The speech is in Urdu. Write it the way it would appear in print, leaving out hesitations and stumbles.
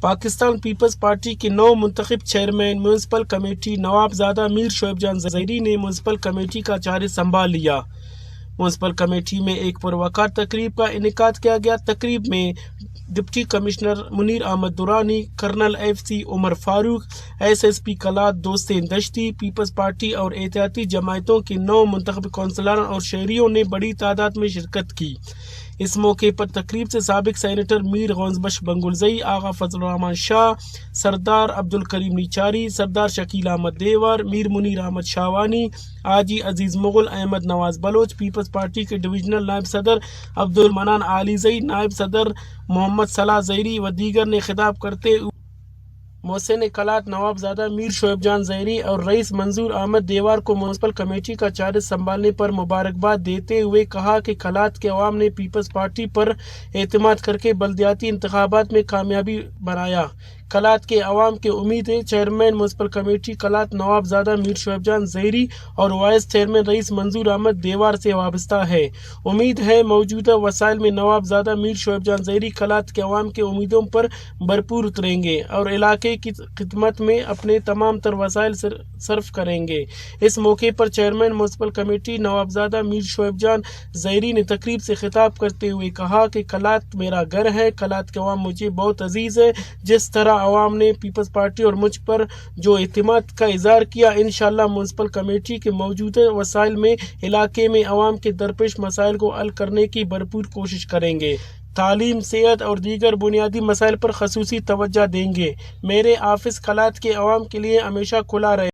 پاکستان پیپلز پارٹی کے نو منتخب چیئرمین میونسپل کمیٹی نواب زادہ میر شعیب جان زہری نے میونسپل کمیٹی کا چارج سنبھال لیا۔ میونسپل کمیٹی میں ایک پروقار تقریب کا انعقاد کیا گیا۔ تقریب میں deputy commissioner Munir Ahmed Durrani, colonel FC Umar Farooq, SSP Kalat Dostain Dashti, Peoples Party اور اتحادی جماعتوں کے نو منتخب کونسلروں اور شہریوں نے بڑی تعداد میں شرکت کی۔ اس موقع پر تقریب سے سابق سینیٹر میر غوث بنگلزئی، آغا فضل الرحمان شاہ، سردار عبدالکریم نیچاری، سردار شکیل احمد دیور، میر منیر احمد شاہوانی، حاجی عزیز مغل، احمد نواز بلوچ، پیپلز پارٹی کے ڈویژنل نائب صدر عبدالمنان علیزئی، نائب صدر محمد صلاح زہری و دیگر نے خطاب کرتے ہوئے محسن کلات نواب زادہ میر شعیب جان زہری اور رئیس منظور احمد دیوار کو میونسپل کمیٹی کا چارج سنبھالنے پر مبارکباد دیتے ہوئے کہا کہ کلات کے عوام نے پیپلز پارٹی پر اعتماد کر کے بلدیاتی انتخابات میں کامیابی بنایا۔ کلات کے عوام کی امید ہے چیئرمین میونسپل کمیٹی کلات نواب زادہ میر شعیب جان زہری اور وائس چیئرمین رئیس منظور احمد دیوار سے وابستہ ہے۔ امید ہے موجودہ وسائل میں نواب زادہ میر شعیب جان زہری کلات کے عوام کی امیدوں پر بھرپور اتریں گے اور علاقے کی خدمت میں اپنے تمام تر وسائل صرف کریں گے۔ اس موقع پر چیئرمین میونسپل کمیٹی نواب زادہ میر شعیب جان زہری نے تقریب سے خطاب کرتے ہوئے کہا کہ کلات میرا گھر ہے، کلات کے عوام مجھے بہت عزیز ہے۔ جس طرح عوام نے پیپلز پارٹی اور مجھ پر جو اعتماد کا اظہار کیا، انشاءاللہ میونسپل کمیٹی کے موجودہ وسائل میں علاقے میں عوام کے درپیش مسائل کو حل کرنے کی بھرپور کوشش کریں گے۔ تعلیم، صحت اور دیگر بنیادی مسائل پر خصوصی توجہ دیں گے۔ میرے آفس کلات کے عوام کے لیے ہمیشہ کھلا رہے